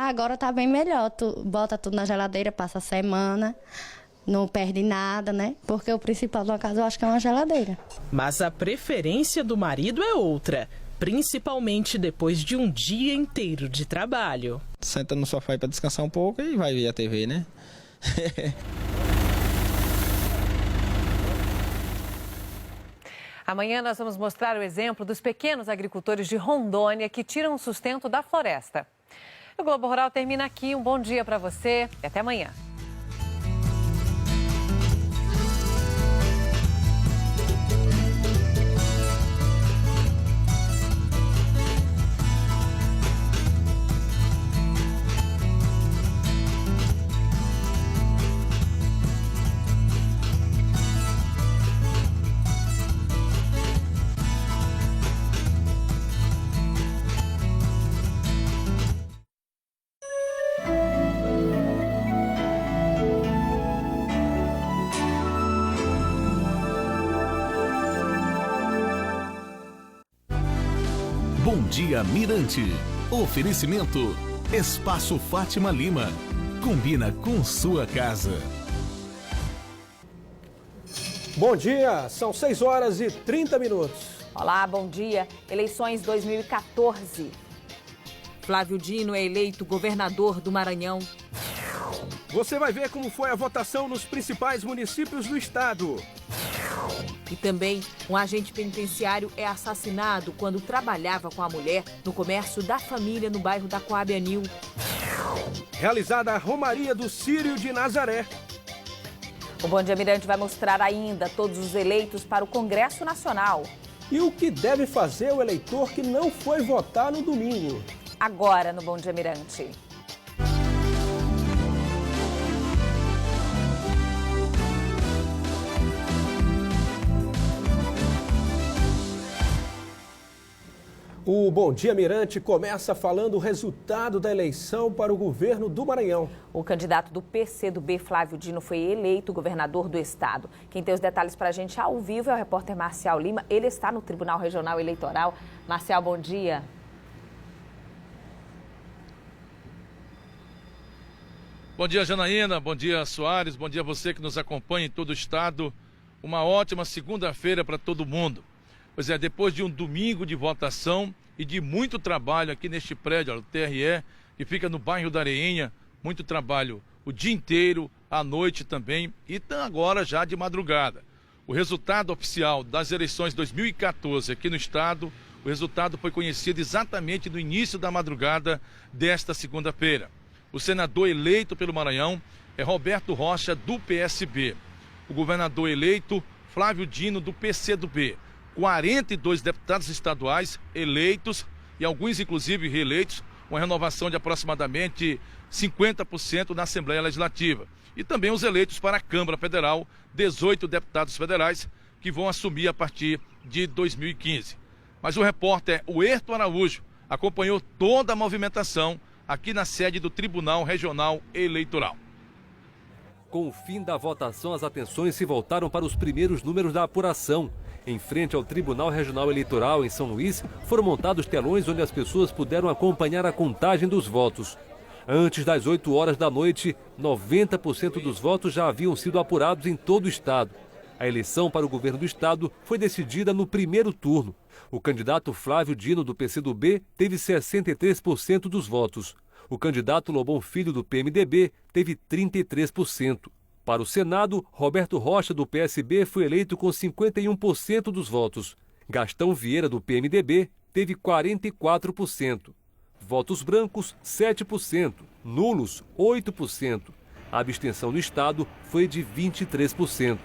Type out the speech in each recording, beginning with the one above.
Agora tá bem melhor, tu bota tudo na geladeira, passa a semana, não perde nada, né? Porque o principal de uma casa eu acho que é uma geladeira. Mas a preferência do marido é outra, principalmente depois de um dia inteiro de trabalho. Senta no sofá aí para descansar um pouco e vai ver a TV, né? Amanhã nós vamos mostrar o exemplo dos pequenos agricultores de Rondônia que tiram o sustento da floresta. O Globo Rural termina aqui. Um bom dia para você e até amanhã. Bom Dia Mirante. Oferecimento Espaço Fátima Lima. Combina com sua casa. Bom dia, são 6h30. Olá, bom dia. Eleições 2014. Flávio Dino é eleito governador do Maranhão. Você vai ver como foi a votação nos principais municípios do estado. E também, um agente penitenciário é assassinado quando trabalhava com a mulher no comércio da família no bairro da Coab Anil. Realizada a Romaria do Círio de Nazaré. O Bom Dia Mirante vai mostrar ainda todos os eleitos para o Congresso Nacional. E o que deve fazer o eleitor que não foi votar no domingo? Agora no Bom Dia Mirante. O Bom Dia Mirante começa falando o resultado da eleição para o governo do Maranhão. O candidato do PCdoB, Flávio Dino, foi eleito governador do estado. Quem tem os detalhes para a gente ao vivo é o repórter Marcial Lima. Ele está no Tribunal Regional Eleitoral. Marcial, bom dia. Bom dia, Janaína. Bom dia, Soares. Bom dia a você que nos acompanha em todo o estado. Uma ótima segunda-feira para todo mundo. Pois é, depois de um domingo de votação e de muito trabalho aqui neste prédio, o TRE, que fica no bairro da Areinha, muito trabalho o dia inteiro, à noite também e agora já de madrugada. O resultado oficial das eleições 2014 aqui no estado, o resultado foi conhecido exatamente no início da madrugada desta segunda-feira. O senador eleito pelo Maranhão é Roberto Rocha, do PSB. O governador eleito, Flávio Dino, do PCdoB. 42 deputados estaduais eleitos e alguns inclusive reeleitos, uma renovação de aproximadamente 50% na Assembleia Legislativa. E também os eleitos para a Câmara Federal, 18 deputados federais que vão assumir a partir de 2015. Mas o repórter Huerto Araújo acompanhou toda a movimentação aqui na sede do Tribunal Regional Eleitoral. Com o fim da votação, as atenções se voltaram para os primeiros números da apuração. Em frente ao Tribunal Regional Eleitoral em São Luís, foram montados telões onde as pessoas puderam acompanhar a contagem dos votos. Antes das 8 horas da noite, 90% dos votos já haviam sido apurados em todo o estado. A eleição para o governo do estado foi decidida no primeiro turno. O candidato Flávio Dino, do PCdoB, teve 63% dos votos. O candidato Lobão Filho, do PMDB, teve 33%. Para o Senado, Roberto Rocha, do PSB, foi eleito com 51% dos votos. Gastão Vieira, do PMDB, teve 44%. Votos brancos, 7%. Nulos, 8%. A abstenção no estado foi de 23%.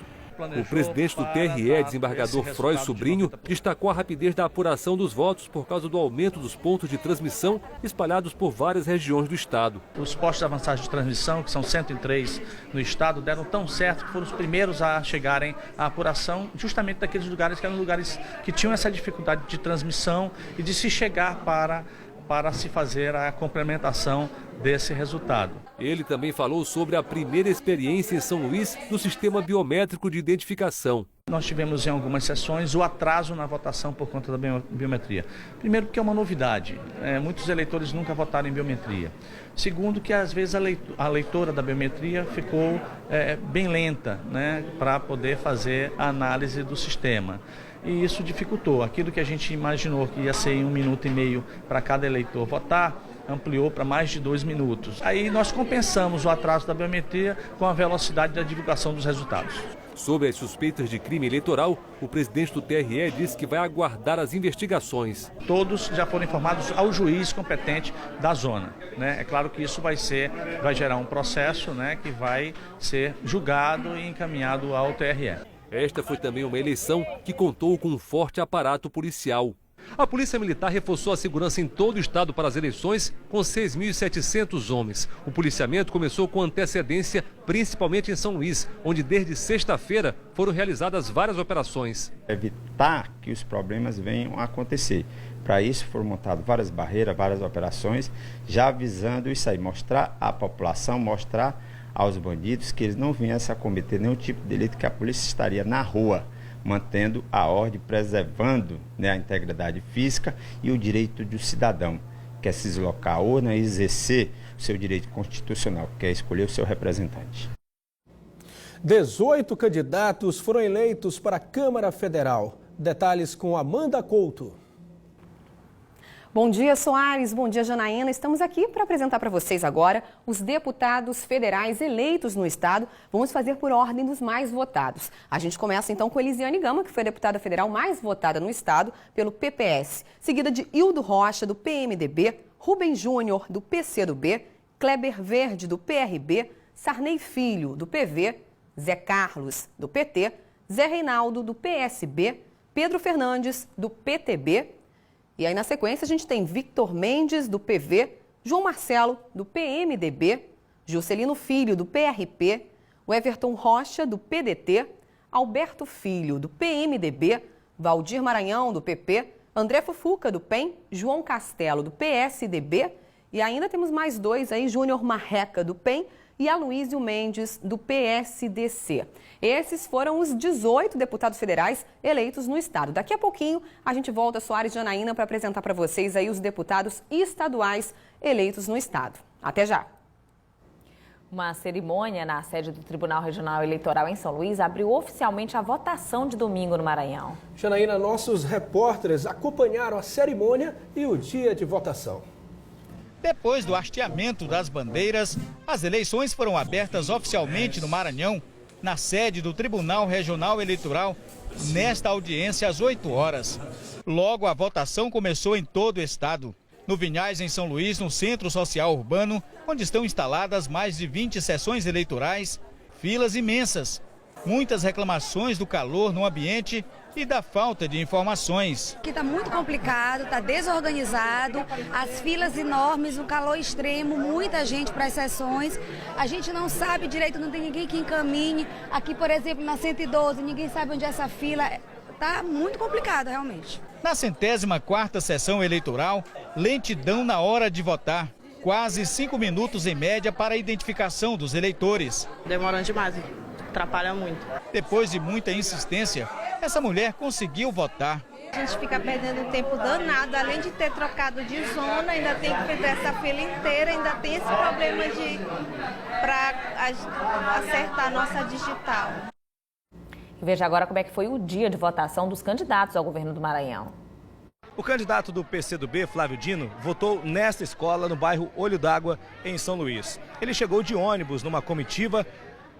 O presidente do TRE, desembargador Frois Sobrinho, destacou a rapidez da apuração dos votos por causa do aumento dos pontos de transmissão espalhados por várias regiões do estado. Os postos avançados de transmissão, que são 103 no estado, deram tão certo que foram os primeiros a chegarem à apuração justamente daqueles lugares que eram lugares que tinham essa dificuldade de transmissão e de se chegar para se fazer a complementação desse resultado. Ele também falou sobre a primeira experiência em São Luís do sistema biométrico de identificação. nós tivemos em algumas sessões o atraso na votação por conta da biometria. Primeiro, porque é uma novidade. Muitos eleitores nunca votaram em biometria. Segundo, que às vezes a leitora da biometria ficou bem lenta, né, para poder fazer a análise do sistema. E isso dificultou. Aquilo que a gente imaginou que ia ser em 1 minuto e meio para cada eleitor votar, ampliou para mais de 2 minutos. Aí nós compensamos o atraso da biometria com a velocidade da divulgação dos resultados. Sobre as suspeitas de crime eleitoral, o presidente do TRE disse que vai aguardar as investigações. Todos já foram informados ao juiz competente da zona, né? É claro que isso vai gerar um processo, né, que vai ser julgado e encaminhado ao TRE. Esta foi também uma eleição que contou com um forte aparato policial. A Polícia Militar reforçou a segurança em todo o estado para as eleições, com 6.700 homens. O policiamento começou com antecedência, principalmente em São Luís, onde desde sexta-feira foram realizadas várias operações. Evitar que os problemas venham a acontecer. Para isso foram montadas várias barreiras, várias operações, já avisando isso aí, mostrar à população, mostrar aos bandidos que eles não viessem a cometer nenhum tipo de delito, que a polícia estaria na rua, mantendo a ordem, preservando, né, a integridade física e o direito do cidadão, que é se deslocar ou, né, exercer o seu direito constitucional, que é escolher o seu representante. 18 candidatos foram eleitos para a Câmara Federal. Detalhes com Amanda Couto. Bom dia, Soares. Bom dia, Janaína. Estamos aqui para apresentar para vocês agora os deputados federais eleitos no estado. Vamos fazer por ordem dos mais votados. A gente começa então com Elisiane Gama, que foi a deputada federal mais votada no estado pelo PPS, seguida de Hildo Rocha, do PMDB, Rubem Júnior, do PCdoB, Kleber Verde, do PRB, Sarney Filho, do PV, Zé Carlos, do PT, Zé Reinaldo, do PSB, Pedro Fernandes, do PTB. E aí, na sequência, a gente tem Victor Mendes, do PV, João Marcelo, do PMDB, Juscelino Filho, do PRP, o Everton Rocha, do PDT, Alberto Filho, do PMDB, Valdir Maranhão, do PP, André Fufuca, do PEN, João Castelo, do PSDB, e ainda temos mais 2 aí, Júnior Marreca, do PEN, e Aloísio Mendes, do PSDC. Esses foram os 18 deputados federais eleitos no estado. Daqui a pouquinho a gente volta, Soares e Janaína, para apresentar para vocês aí os deputados estaduais eleitos no estado. Até já! Uma cerimônia na sede do Tribunal Regional Eleitoral em São Luís abriu oficialmente a votação de domingo no Maranhão. Janaína, nossos repórteres acompanharam a cerimônia e o dia de votação. Depois do hasteamento das bandeiras, as eleições foram abertas oficialmente no Maranhão, na sede do Tribunal Regional Eleitoral, nesta audiência às 8 horas. Logo, a votação começou em todo o estado. No Vinhais, em São Luís, no Centro Social Urbano, onde estão instaladas mais de 20 sessões eleitorais, filas imensas. Muitas reclamações do calor no ambiente e da falta de informações. Aqui está muito complicado, está desorganizado, as filas enormes, o calor extremo, muita gente para as sessões. A gente não sabe direito, não tem ninguém que encaminhe. Aqui, por exemplo, na 112, ninguém sabe onde é essa fila. Está muito complicado, realmente. Na 104ª sessão eleitoral, lentidão na hora de votar. Quase 5 minutos em média para a identificação dos eleitores. Demorando demais, atrapalha muito. Depois de muita insistência, essa mulher conseguiu votar. A gente fica perdendo tempo danado, além de ter trocado de zona, ainda tem que fazer essa fila inteira, ainda tem esse problema para acertar a nossa digital. E veja agora como é que foi o dia de votação dos candidatos ao governo do Maranhão. O candidato do PCdoB, Flávio Dino, votou nesta escola no bairro Olho d'Água, em São Luís. Ele chegou de ônibus numa comitiva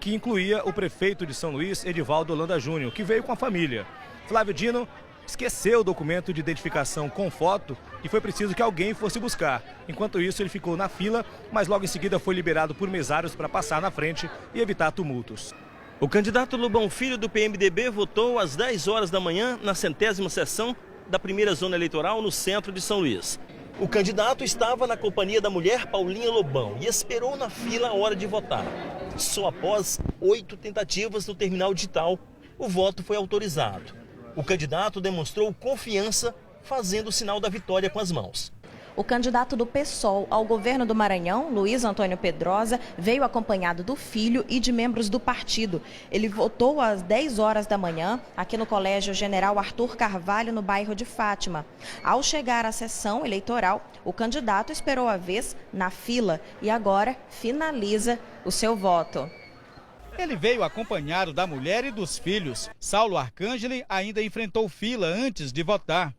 que incluía o prefeito de São Luís, Edivaldo Holanda Júnior, que veio com a família. Flávio Dino esqueceu o documento de identificação com foto e foi preciso que alguém fosse buscar. Enquanto isso, ele ficou na fila, mas logo em seguida foi liberado por mesários para passar na frente e evitar tumultos. O candidato Lobão Filho, do PMDB, votou às 10 horas da manhã na 100ª sessão da primeira zona eleitoral no centro de São Luís. O candidato estava na companhia da mulher Paulinha Lobão e esperou na fila a hora de votar. Só após 8 tentativas no terminal digital, o voto foi autorizado. O candidato demonstrou confiança, fazendo o sinal da vitória com as mãos. O candidato do PSOL ao governo do Maranhão, Luiz Antônio Pedrosa, veio acompanhado do filho e de membros do partido. Ele votou às 10 horas da manhã aqui no Colégio General Arthur Carvalho, no bairro de Fátima. Ao chegar à sessão eleitoral, o candidato esperou a vez na fila e agora finaliza o seu voto. Ele veio acompanhado da mulher e dos filhos. Saulo Arcângeli ainda enfrentou fila antes de votar.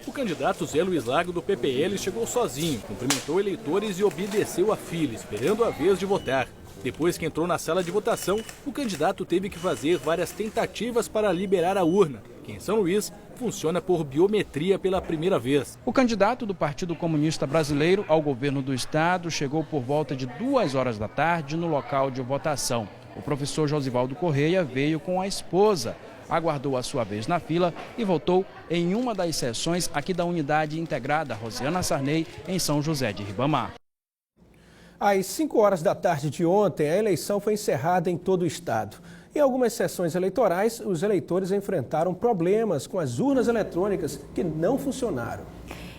O candidato Zé Luiz Lago do PPL chegou sozinho, cumprimentou eleitores e obedeceu à fila, esperando a vez de votar. Depois que entrou na sala de votação, o candidato teve que fazer várias tentativas para liberar a urna, que em São Luís funciona por biometria pela primeira vez. O candidato do Partido Comunista Brasileiro ao governo do estado chegou por volta de 2 horas da tarde no local de votação. O professor Josivaldo Correia veio com a esposa, aguardou a sua vez na fila e votou em uma das sessões aqui da unidade integrada Rosiana Sarney, em São José de Ribamar. Às 5 horas da tarde de ontem, a eleição foi encerrada em todo o estado. Em algumas sessões eleitorais, os eleitores enfrentaram problemas com as urnas eletrônicas que não funcionaram.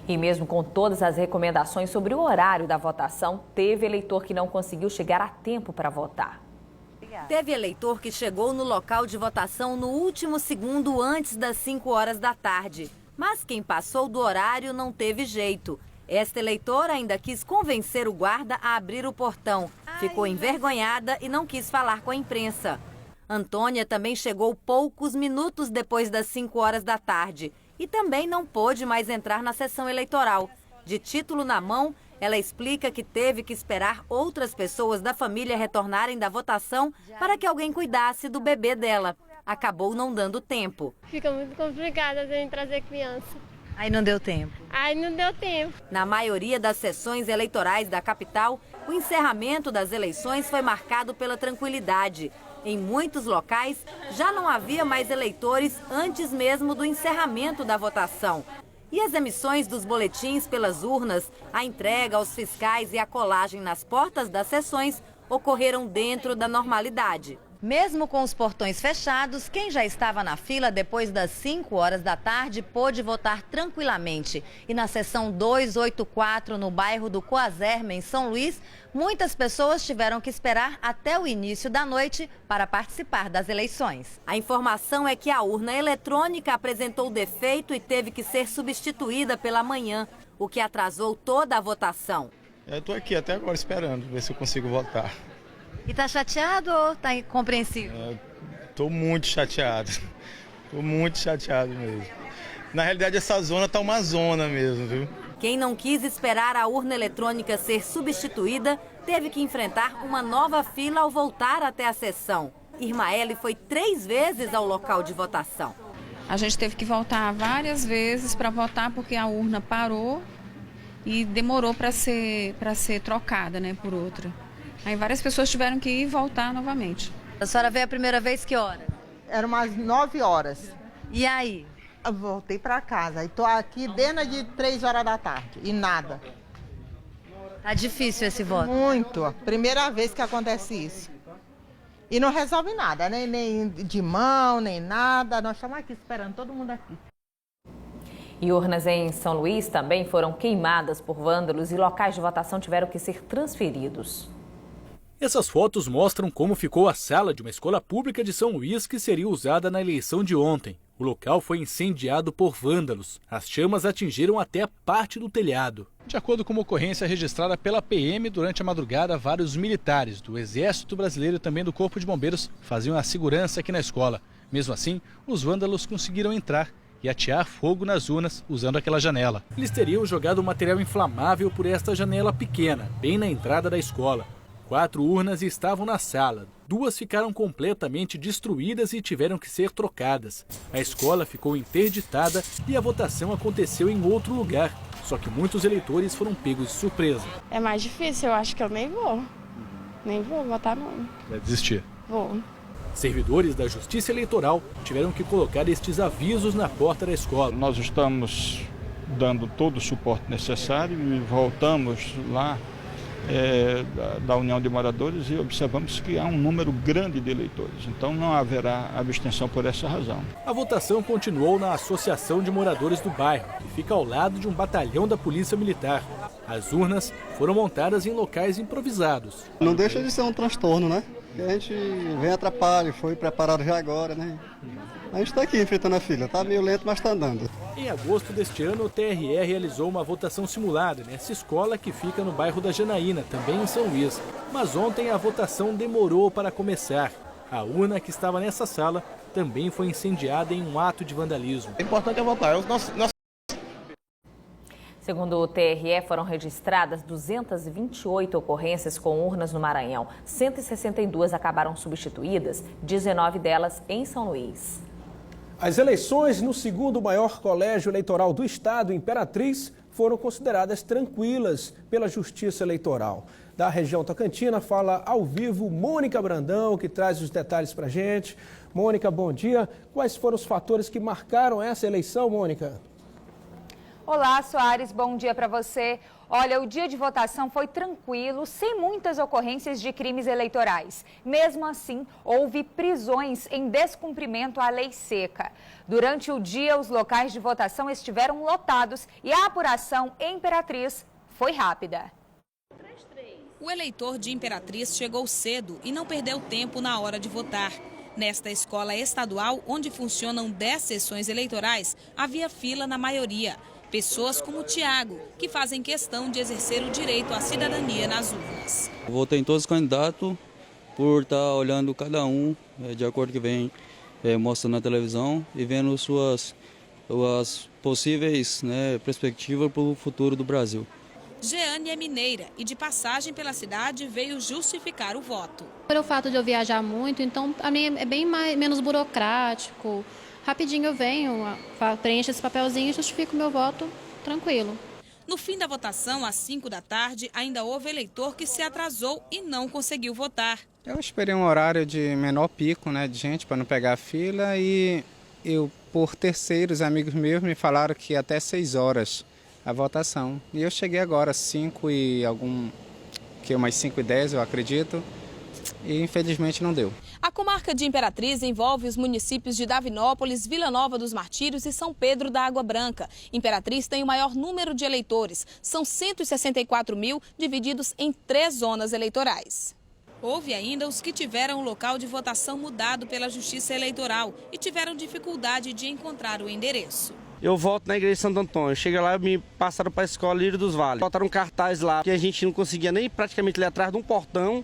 E mesmo com todas as recomendações sobre o horário da votação, teve eleitor que não conseguiu chegar a tempo para votar. Teve eleitor que chegou no local de votação no último segundo antes das 5 horas da tarde. Mas quem passou do horário não teve jeito. Esta eleitora ainda quis convencer o guarda a abrir o portão. Ficou envergonhada e não quis falar com a imprensa. Antônia também chegou poucos minutos depois das 5 horas da tarde e também não pôde mais entrar na sessão eleitoral. De título na mão, ela explica que teve que esperar outras pessoas da família retornarem da votação para que alguém cuidasse do bebê dela. Acabou não dando tempo. Fica muito complicado a gente trazer criança. Aí não deu tempo. Aí não deu tempo. Na maioria das sessões eleitorais da capital, o encerramento das eleições foi marcado pela tranquilidade. Em muitos locais, já não havia mais eleitores antes mesmo do encerramento da votação. E as emissões dos boletins pelas urnas, a entrega aos fiscais e a colagem nas portas das sessões ocorreram dentro da normalidade. Mesmo com os portões fechados, quem já estava na fila depois das 5 horas da tarde pôde votar tranquilamente. E na sessão 284, no bairro do Coazerme, em São Luís, muitas pessoas tiveram que esperar até o início da noite para participar das eleições. A informação é que a urna eletrônica apresentou defeito e teve que ser substituída pela manhã, o que atrasou toda a votação. Eu estou aqui até agora esperando, ver se eu consigo votar. E tá chateado ou tá compreensível? Estou muito chateado. Estou muito chateado mesmo. Na realidade, essa zona tá uma zona mesmo, viu? Quem não quis esperar a urna eletrônica ser substituída, teve que enfrentar uma nova fila ao voltar até a sessão. Irmaele foi 3 vezes ao local de votação. A gente teve que voltar várias vezes para votar porque a urna parou e demorou para ser trocada, né, por outra. Aí várias pessoas tiveram que ir e voltar novamente. A senhora veio a primeira vez que hora? Era umas 9 horas. E aí? Eu voltei para casa e estou aqui desde 3 horas da tarde e nada. Tá difícil esse voto? Muito. Primeira vez que acontece isso. E não resolve nada, nem de mão, nem nada. Nós estamos aqui esperando todo mundo aqui. E urnas em São Luís também foram queimadas por vândalos e locais de votação tiveram que ser transferidos. Essas fotos mostram como ficou a sala de uma escola pública de São Luís que seria usada na eleição de ontem. O local foi incendiado por vândalos. As chamas atingiram até a parte do telhado. De acordo com uma ocorrência registrada pela PM, durante a madrugada, vários militares do Exército Brasileiro e também do Corpo de Bombeiros faziam a segurança aqui na escola. Mesmo assim, os vândalos conseguiram entrar e atear fogo nas urnas usando aquela janela. Eles teriam jogado material inflamável por esta janela pequena, bem na entrada da escola. 4 urnas estavam na sala. 2 ficaram completamente destruídas e tiveram que ser trocadas. A escola ficou interditada e a votação aconteceu em outro lugar. Só que muitos eleitores foram pegos de surpresa. É mais difícil, eu acho que eu nem vou. Nem vou votar não. Vai desistir? Vou. Servidores da Justiça Eleitoral tiveram que colocar estes avisos na porta da escola. Nós estamos dando todo o suporte necessário e voltamos lá da União de Moradores e observamos que há um número grande de eleitores. Então não haverá abstenção por essa razão. A votação continuou na Associação de Moradores do Bairro, que fica ao lado de um batalhão da Polícia Militar. As urnas foram montadas em locais improvisados. Não deixa de ser um transtorno, né? Que a gente vem atrapalha, foi preparado já agora, né? A gente está aqui enfrentando a fila, está meio lento, mas está andando. Em agosto deste ano, o TRE realizou uma votação simulada nessa escola que fica no bairro da Janaína, também em São Luís. Mas ontem a votação demorou para começar. A urna que estava nessa sala também foi incendiada em um ato de vandalismo. O importante é votar. Segundo o TRE, foram registradas 228 ocorrências com urnas no Maranhão. 162 acabaram substituídas, 19 delas em São Luís. As eleições no segundo maior colégio eleitoral do estado, Imperatriz, foram consideradas tranquilas pela Justiça Eleitoral. Da região Tocantina, fala ao vivo Mônica Brandão, que traz os detalhes para a gente. Mônica, bom dia. Quais foram os fatores que marcaram essa eleição, Mônica? Olá, Soares, bom dia para você. Olha, o dia de votação foi tranquilo, sem muitas ocorrências de crimes eleitorais. Mesmo assim, houve prisões em descumprimento à lei seca. Durante o dia, os locais de votação estiveram lotados e a apuração em Imperatriz foi rápida. O eleitor de Imperatriz chegou cedo e não perdeu tempo na hora de votar. Nesta escola estadual, onde funcionam 10 sessões eleitorais, havia fila na maioria. Pessoas como o Tiago, que fazem questão de exercer o direito à cidadania nas urnas. Votei em todos os candidatos por estar olhando cada um de acordo com o que vem mostrando na televisão e vendo as possíveis perspectivas para o futuro do Brasil. Jeane é mineira e de passagem pela cidade veio justificar o voto. Pelo fato de eu viajar muito, então a mim é bem menos burocrático. Rapidinho eu venho, preencho esse papelzinho e justifico meu voto tranquilo. No fim da votação, às 5 da tarde, ainda houve eleitor que se atrasou e não conseguiu votar. Eu esperei um horário de menor pico, de gente para não pegar a fila e por terceiros amigos meus me falaram que até 6 horas a votação. E eu cheguei agora, umas 5h10 eu acredito, e infelizmente não deu. A comarca de Imperatriz envolve os municípios de Davinópolis, Vila Nova dos Martírios e São Pedro da Água Branca. Imperatriz tem o maior número de eleitores, são 164 mil divididos em 3 zonas eleitorais. Houve ainda os que tiveram o local de votação mudado pela Justiça Eleitoral e tiveram dificuldade de encontrar o endereço. Eu voto na igreja de Santo Antônio. Chega lá e me passaram para a escola Lírio dos Vales. Botaram um cartaz lá que a gente não conseguia nem praticamente ler atrás de um portão.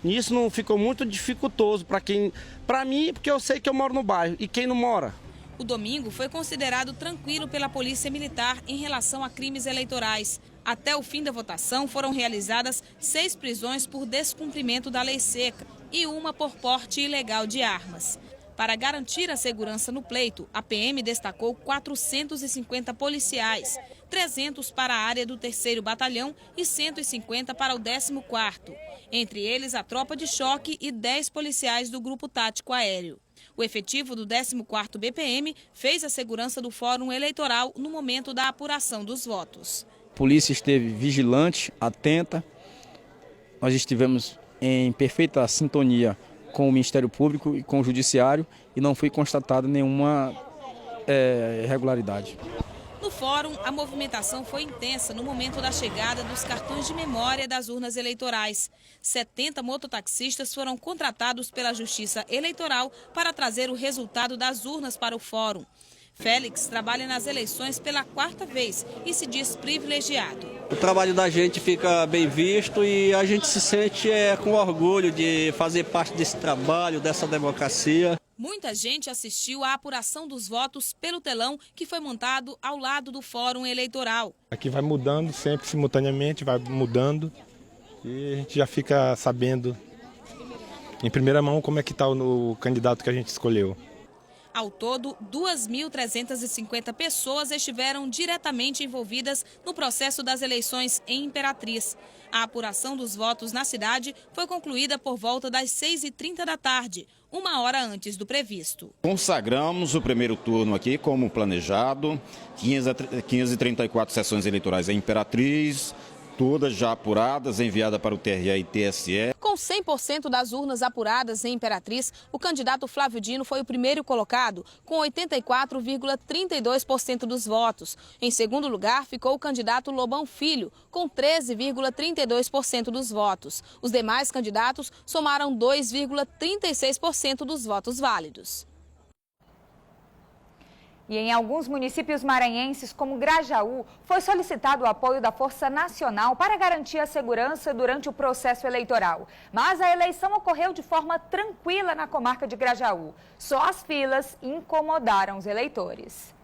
Nisso não ficou muito dificultoso para mim, porque eu sei que eu moro no bairro e quem não mora. O domingo foi considerado tranquilo pela Polícia Militar em relação a crimes eleitorais. Até o fim da votação foram realizadas 6 prisões por descumprimento da lei seca e uma por porte ilegal de armas. Para garantir a segurança no pleito, a PM destacou 450 policiais, 300 para a área do 3º Batalhão e 150 para o 14º. Entre eles, a tropa de choque e 10 policiais do Grupo Tático Aéreo. O efetivo do 14º BPM fez a segurança do Fórum Eleitoral no momento da apuração dos votos. A polícia esteve vigilante, atenta. Nós estivemos em perfeita sintonia com o Ministério Público e com o Judiciário e não foi constatada nenhuma irregularidade. No fórum, a movimentação foi intensa no momento da chegada dos cartões de memória das urnas eleitorais. 70 mototaxistas foram contratados pela Justiça Eleitoral para trazer o resultado das urnas para o fórum. Félix trabalha nas eleições pela 4ª vez e se diz privilegiado. O trabalho da gente fica bem visto e a gente se sente com orgulho de fazer parte desse trabalho, dessa democracia. Muita gente assistiu à apuração dos votos pelo telão que foi montado ao lado do Fórum Eleitoral. Aqui vai mudando sempre, simultaneamente, vai mudando e a gente já fica sabendo em primeira mão como é que está o candidato que a gente escolheu. Ao todo, 2.350 pessoas estiveram diretamente envolvidas no processo das eleições em Imperatriz. A apuração dos votos na cidade foi concluída por volta das 6h30 da tarde, 1 hora antes do previsto. Consagramos o primeiro turno aqui como planejado, 534 sessões eleitorais em Imperatriz, todas já apuradas, enviadas para o TRE e TSE. Com 100% das urnas apuradas em Imperatriz, o candidato Flávio Dino foi o primeiro colocado, com 84,32% dos votos. Em segundo lugar, ficou o candidato Lobão Filho, com 13,32% dos votos. Os demais candidatos somaram 2,36% dos votos válidos. E em alguns municípios maranhenses, como Grajaú, foi solicitado o apoio da Força Nacional para garantir a segurança durante o processo eleitoral. Mas a eleição ocorreu de forma tranquila na comarca de Grajaú. Só as filas incomodaram os eleitores.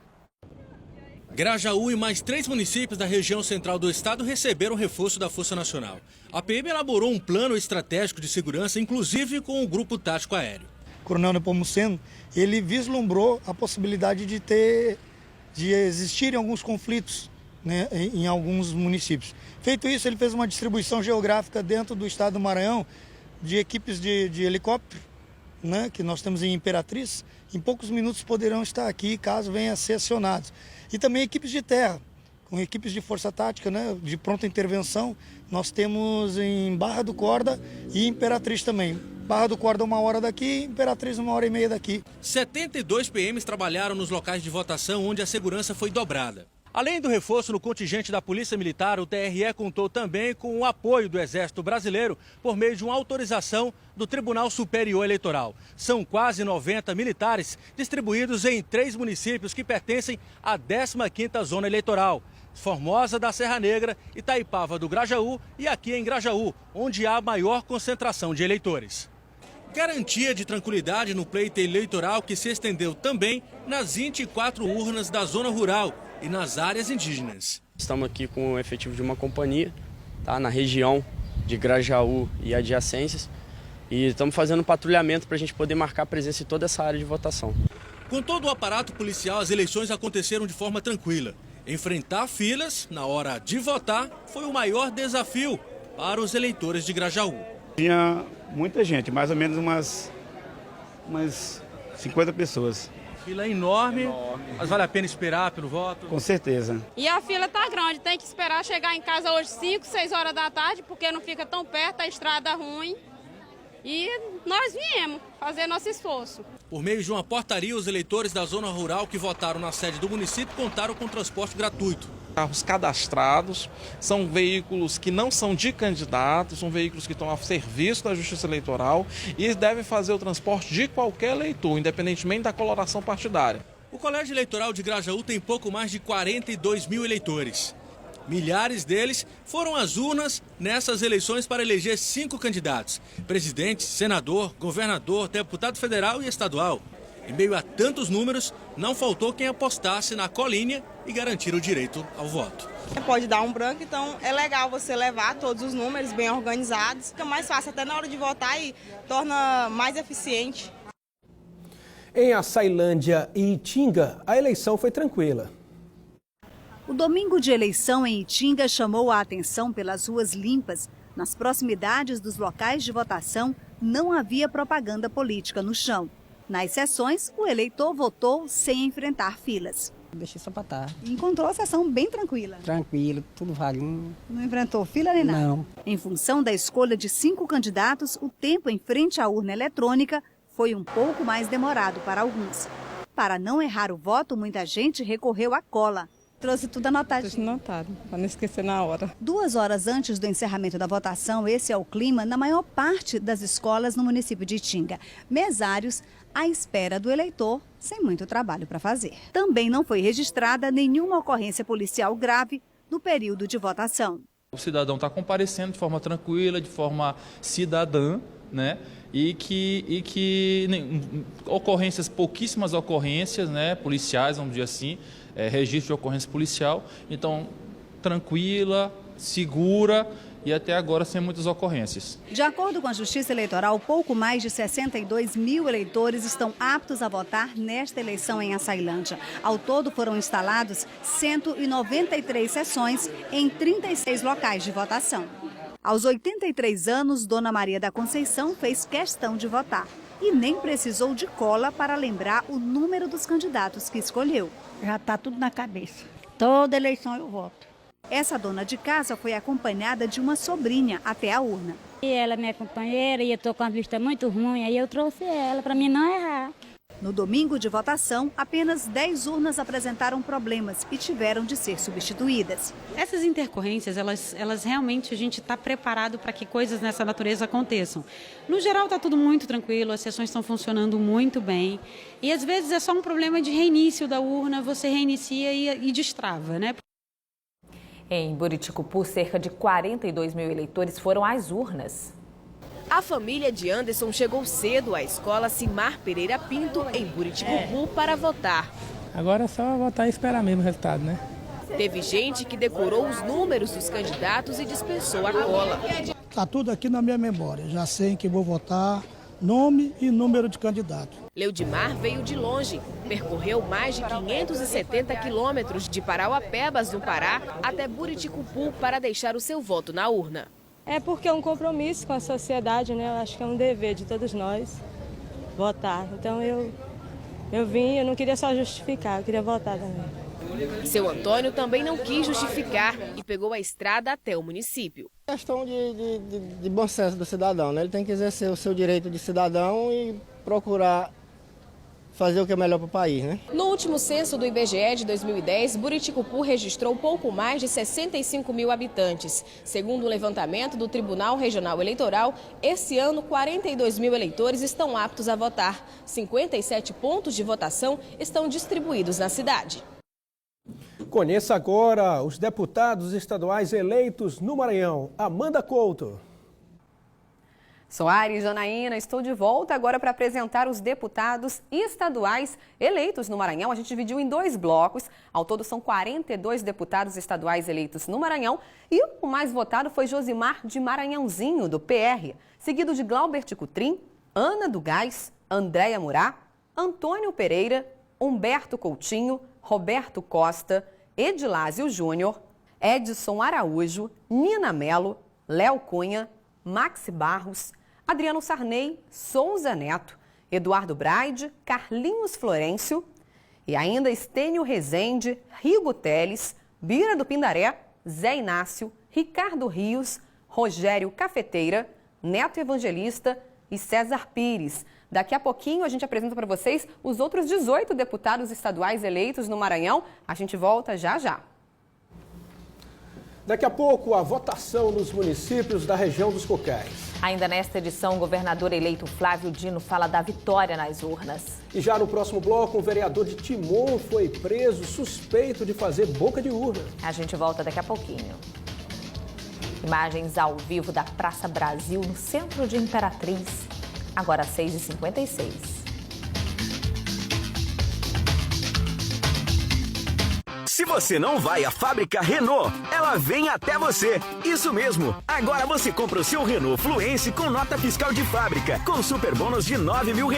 Grajaú e mais 3 municípios da região central do estado receberam reforço da Força Nacional. A PM elaborou um plano estratégico de segurança, inclusive com o Grupo Tático Aéreo. Coronel Nepomuceno, ele vislumbrou a possibilidade de existirem alguns conflitos, né, em alguns municípios. Feito isso, ele fez uma distribuição geográfica dentro do estado do Maranhão de equipes de helicóptero, né, que nós temos em Imperatriz. Em poucos minutos poderão estar aqui caso venham a ser acionados. E também equipes de terra, com equipes de força tática, né, de pronta intervenção. Nós temos em Barra do Corda e Imperatriz também. Barra do Corda 1 hora daqui, Imperatriz 1h30 daqui. 72 PMs trabalharam nos locais de votação onde a segurança foi dobrada. Além do reforço no contingente da Polícia Militar, o TRE contou também com o apoio do Exército Brasileiro por meio de uma autorização do Tribunal Superior Eleitoral. São quase 90 militares distribuídos em 3 municípios que pertencem à 15ª Zona Eleitoral: Formosa da Serra Negra, Itaipava do Grajaú e aqui em Grajaú, onde há maior concentração de eleitores. Garantia de tranquilidade no pleito eleitoral que se estendeu também nas 24 urnas da zona rural e nas áreas indígenas. Estamos aqui com o efetivo de uma companhia, tá, na região de Grajaú e adjacências, e estamos fazendo patrulhamento para a gente poder marcar presença em toda essa área de votação. Com todo o aparato policial, as eleições aconteceram de forma tranquila. Enfrentar filas na hora de votar foi o maior desafio para os eleitores de Grajaú. Tinha muita gente, mais ou menos umas 50 pessoas. Fila enorme, mas vale a pena esperar pelo voto? Com certeza. E a fila tá grande, tem que esperar chegar em casa hoje 5, 6 horas da tarde, porque não fica tão perto, a estrada ruim. E nós viemos fazer nosso esforço. Por meio de uma portaria, os eleitores da zona rural que votaram na sede do município contaram com transporte gratuito. Carros cadastrados, são veículos que não são de candidatos, são veículos que estão a serviço da Justiça Eleitoral e devem fazer o transporte de qualquer eleitor, independentemente da coloração partidária. O Colégio Eleitoral de Grajaú tem pouco mais de 42 mil eleitores. Milhares deles foram às urnas nessas eleições para eleger 5 candidatos: presidente, senador, governador, deputado federal e estadual. Em meio a tantos números, não faltou quem apostasse na colinha e garantir o direito ao voto. Pode dar um branco, então é legal você levar todos os números bem organizados. Fica mais fácil até na hora de votar e torna mais eficiente. Em Açailândia e Itinga, a eleição foi tranquila. O domingo de eleição em Itinga chamou a atenção pelas ruas limpas. Nas proximidades dos locais de votação, não havia propaganda política no chão. Nas sessões, o eleitor votou sem enfrentar filas. Deixei só para tarde. Encontrou a sessão bem tranquila. Tranquilo, tudo vaguinho. Não enfrentou fila nem nada? Não. Em função da escolha de 5 candidatos, o tempo em frente à urna eletrônica foi um pouco mais demorado para alguns. Para não errar o voto, muita gente recorreu à cola. Trouxe tudo anotado. Tudo anotado, para não esquecer na hora. 2 horas antes do encerramento da votação, esse é o clima na maior parte das escolas no município de Itinga. Mesários à espera do eleitor, sem muito trabalho para fazer. Também não foi registrada nenhuma ocorrência policial grave no período de votação. O cidadão está comparecendo de forma tranquila, de forma cidadã, né? E que ocorrências, pouquíssimas ocorrências, né, policiais, vamos dizer assim, registro de ocorrência policial, então tranquila, segura e até agora sem muitas ocorrências. De acordo com a Justiça Eleitoral, pouco mais de 62 mil eleitores estão aptos a votar nesta eleição em Açailândia. Ao todo foram instalados 193 sessões em 36 locais de votação. Aos 83 anos, Dona Maria da Conceição fez questão de votar e nem precisou de cola para lembrar o número dos candidatos que escolheu. Já está tudo na cabeça. Toda eleição eu voto. Essa dona de casa foi acompanhada de uma sobrinha até a urna. E ela é minha companheira e eu estou com a vista muito ruim, aí eu trouxe ela para mim não errar. No domingo de votação, apenas 10 urnas apresentaram problemas e tiveram de ser substituídas. Essas intercorrências, elas realmente a gente está preparado para que coisas nessa natureza aconteçam. No geral está tudo muito tranquilo, as sessões estão funcionando muito bem e às vezes é só um problema de reinício da urna, você reinicia e destrava, né? Em Buriticupu, cerca de 42 mil eleitores foram às urnas. A família de Anderson chegou cedo à escola Simar Pereira Pinto, em Buriticupu, para votar. Agora é só votar e esperar mesmo o resultado, né? Teve gente que decorou os números dos candidatos e dispensou a cola. Está tudo aqui na minha memória. Já sei em que vou votar, nome e número de candidato. Leudimar veio de longe. Percorreu mais de 570 quilômetros de Parauapebas, no Pará, até Buriticupu para deixar o seu voto na urna. É porque é um compromisso com a sociedade, né? Eu acho que é um dever de todos nós votar. Então eu vim, eu não queria só justificar, eu queria votar também. Seu Antônio também não quis justificar e pegou a estrada até o município. Questão de bom senso do cidadão, né? Ele tem que exercer o seu direito de cidadão e procurar fazer o que é melhor para o país, né? No último censo do IBGE de 2010, Buriticupu registrou pouco mais de 65 mil habitantes. Segundo o levantamento do Tribunal Regional Eleitoral, esse ano 42 mil eleitores estão aptos a votar. 57 pontos de votação estão distribuídos na cidade. Conheça agora os deputados estaduais eleitos no Maranhão. Amanda Couto. Soares, Janaína, estou de volta agora para apresentar os deputados estaduais eleitos no Maranhão. A gente dividiu em 2 blocos. Ao todo são 42 deputados estaduais eleitos no Maranhão. E o mais votado foi Josimar de Maranhãozinho, do PR, seguido de Glaubert Cutrim, Ana do Gás, Andréia Murá, Antônio Pereira, Humberto Coutinho, Roberto Costa, Edilásio Júnior, Edson Araújo, Nina Melo, Léo Cunha, Maxi Barros, Adriano Sarney, Souza Neto, Eduardo Braide, Carlinhos Florencio e ainda Estênio Rezende, Rigo Teles, Bira do Pindaré, Zé Inácio, Ricardo Rios, Rogério Cafeteira, Neto Evangelista e César Pires. Daqui a pouquinho a gente apresenta para vocês os outros 18 deputados estaduais eleitos no Maranhão. A gente volta já já. Daqui a pouco, a votação nos municípios da região dos Cocais. Ainda nesta edição, o governador eleito Flávio Dino fala da vitória nas urnas. E já no próximo bloco, um vereador de Timon foi preso suspeito de fazer boca de urna. A gente volta daqui a pouquinho. Imagens ao vivo da Praça Brasil, no centro de Imperatriz. Agora 6h56. Se você não vai à fábrica Renault, ela vem até você. Isso mesmo. Agora você compra o seu Renault Fluence com nota fiscal de fábrica, com super bônus de R$9 mil.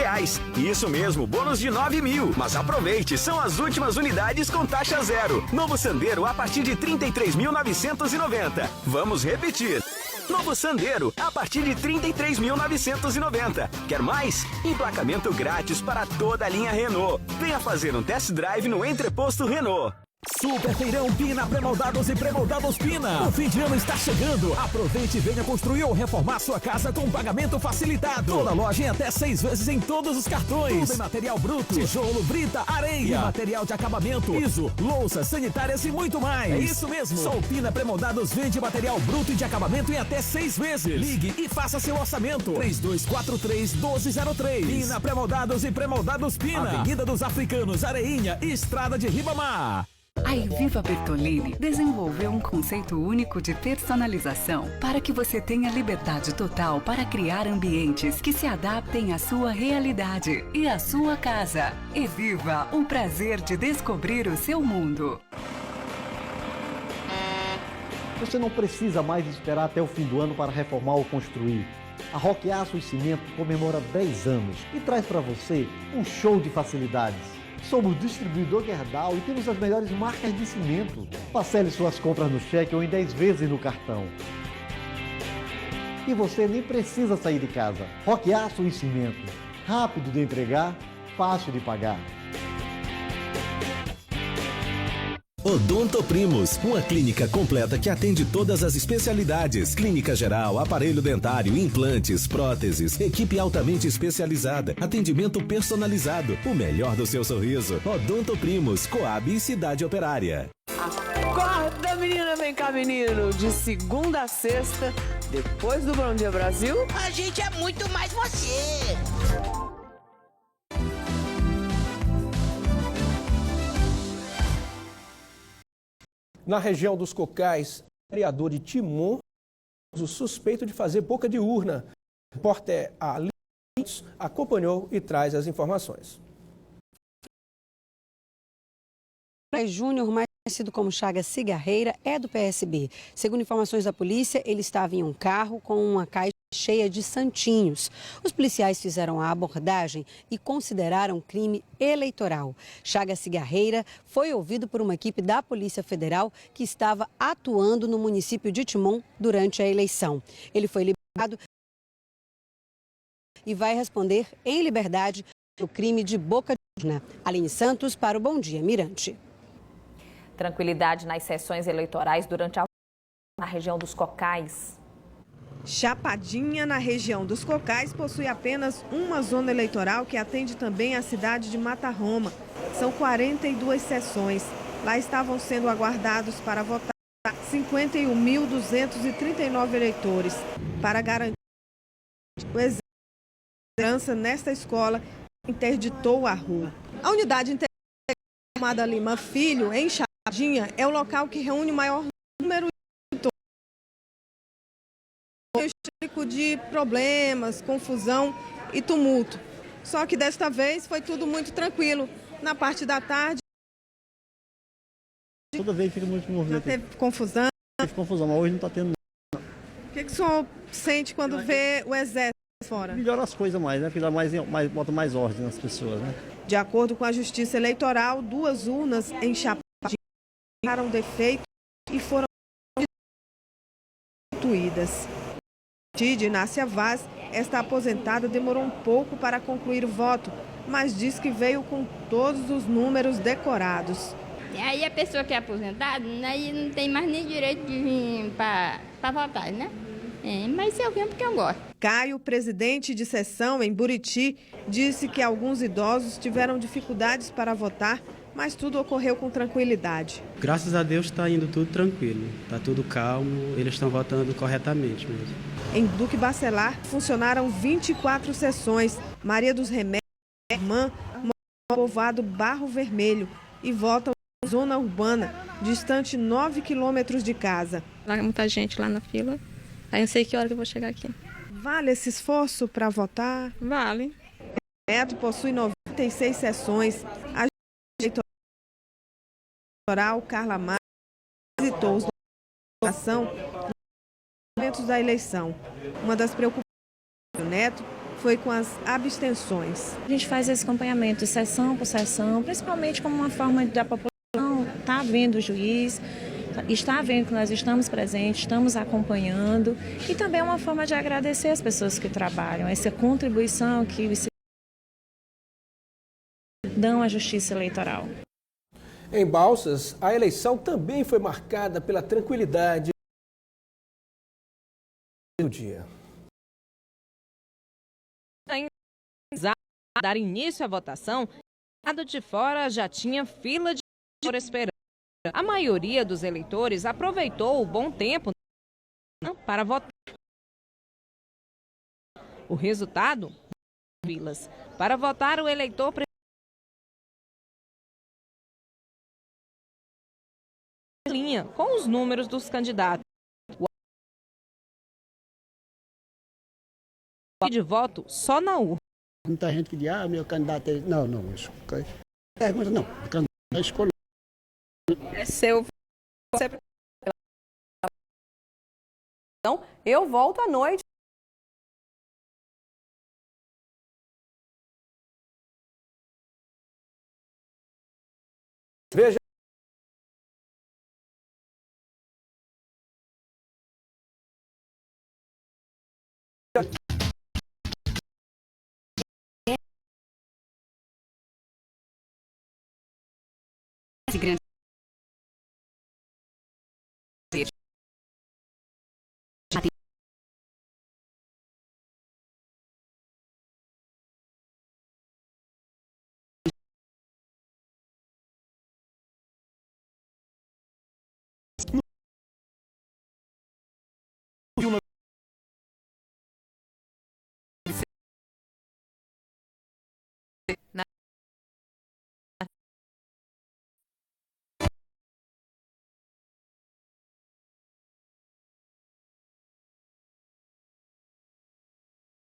Isso mesmo, bônus de 9 mil. Mas aproveite, são as últimas unidades com taxa zero. Novo Sandero a partir de 33.990. Vamos repetir. Novo Sandero, a partir de 33.990. Quer mais? Emplacamento grátis para toda a linha Renault. Venha fazer um test drive no Entreposto Renault. Super Feirão Pina Premoldados e Premoldados Pina. O fim de ano está chegando. Aproveite e venha construir ou reformar sua casa com pagamento facilitado. Toda loja em até 6 vezes em todos os cartões. Tudo em material bruto, tijolo, brita, areia, e material de acabamento, piso, louças, sanitárias e muito mais. É isso mesmo. Só o Pina Premoldados vende material bruto e de acabamento em até 6 vezes. Ligue e faça seu orçamento. 3243-1203. Pina Premoldados e Premoldados Pina. Avenida dos Africanos, Areinha, Estrada de Ribamar. A Eviva Bertolini desenvolveu um conceito único de personalização para que você tenha liberdade total para criar ambientes que se adaptem à sua realidade e à sua casa. Eviva, o prazer de descobrir o seu mundo. Você não precisa mais esperar até o fim do ano para reformar ou construir. A Roque Aço e Cimento comemora 10 anos e traz para você um show de facilidades. Somos distribuidor Gerdau e temos as melhores marcas de cimento. Parcele suas compras no cheque ou em 10 vezes no cartão. E você nem precisa sair de casa. Roque Aço e Cimento. Rápido de entregar, fácil de pagar. Odonto Primos, uma clínica completa que atende todas as especialidades. Clínica geral, aparelho dentário, implantes, próteses, equipe altamente especializada, atendimento personalizado, o melhor do seu sorriso. Odonto Primos, Coab e Cidade Operária. Acorda, menina, vem cá, menino. De segunda a sexta, depois do Bom Dia Brasil, a gente é muito mais você. Na região dos Cocais, o vereador de Timon, o suspeito de fazer boca de urna. O repórter Ali acompanhou e traz as informações. Júnior, mais conhecido como Chagas Cigarreira, é do PSB. Segundo informações da polícia, ele estava em um carro com uma caixa cheia de santinhos. Os policiais fizeram a abordagem e consideraram crime eleitoral. Chagas Cigarreira foi ouvido por uma equipe da Polícia Federal que estava atuando no município de Timon durante a eleição. Ele foi liberado e vai responder em liberdade pelo crime de boca de urna. Aline Santos para o Bom Dia Mirante. Tranquilidade nas sessões eleitorais durante a na região dos Cocais. Chapadinha, na região dos Cocais, possui apenas uma zona eleitoral que atende também a cidade de Matarroma. São 42 sessões. Lá estavam sendo aguardados para votar 51.239 eleitores. Para garantir o exército de segurança nesta escola, interditou a rua. A unidade integrada Amada Lima Filho, em Chapadinha, é o local que reúne o maior número de problemas, confusão e tumulto. Só que desta vez foi tudo muito tranquilo. Na parte da tarde, toda vez fica muito movimento. Teve confusão. Teve confusão, mas hoje não está tendo nada. O que o senhor sente quando vê o exército fora? Melhora as coisas mais, né? Porque dá bota mais ordem nas pessoas, né? De acordo com a Justiça Eleitoral, 2 urnas em Chapadinha tiveram defeito e foram substituídas. De Inácia Vaz, esta aposentada demorou um pouco para concluir o voto, mas diz que veio com todos os números decorados. Aí a pessoa que é aposentada, aí não tem mais nem direito de vir para votar, né? Mas eu venho porque eu gosto. Caio, presidente de sessão em Buriti, disse que alguns idosos tiveram dificuldades para votar, mas tudo ocorreu com tranquilidade. Graças a Deus está indo tudo tranquilo, está tudo calmo, eles estão votando corretamente mesmo. Em Duque Bacelar, funcionaram 24 sessões. Maria dos Remédios, irmã, mora no povoado Barro Vermelho e votam na zona urbana, distante 9 quilômetros de casa. Lá muita gente lá na fila, aí eu sei que hora que eu vou chegar aqui. Vale esse esforço para votar? Vale. O Neto possui 96 sessões. A eleitoral Carla Mar visitou os votação momentos da eleição. Uma das preocupações do Neto foi com as abstenções. A gente faz esse acompanhamento sessão por sessão, principalmente como uma forma da população estar vendo o juiz, está vendo que nós estamos presentes, estamos acompanhando, e também é uma forma de agradecer as pessoas que trabalham, essa contribuição que os dão à justiça eleitoral. Em Balsas, a eleição também foi marcada pela tranquilidade do dia. Dar início à votação, o lado de fora já tinha fila de por esperando. A maioria dos eleitores aproveitou o bom tempo para votar. O resultado? Vilas. Para votar, o eleitor linha com os números dos candidatos. O de voto só na urna. Muita gente que diz, meu candidato é... Não, isso. Pergunta não, o candidato é escolhido. É seu. Então, eu volto à noite. Veja. Grande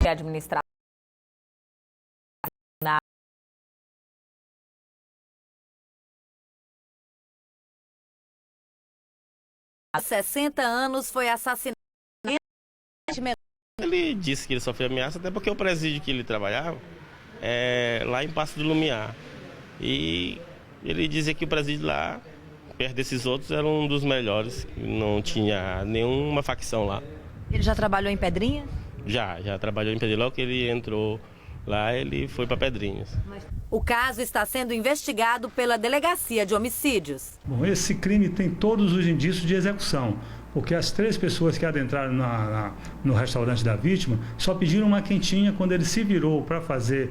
Administrar na 60 anos foi assassinado. Ele disse que ele sofreu ameaça até porque o presídio que ele trabalhava é lá em Passo do Lumiar. E ele dizia que o presídio lá, perto desses outros, era um dos melhores. Não tinha nenhuma facção lá. Ele já trabalhou em Pedrinhas? Já trabalhou em Pedrinhas. Logo que ele entrou lá, ele foi para Pedrinhas. O caso está sendo investigado pela Delegacia de Homicídios. Bom, esse crime tem todos os indícios de execução, porque as 3 pessoas que adentraram no restaurante da vítima só pediram uma quentinha quando ele se virou para fazer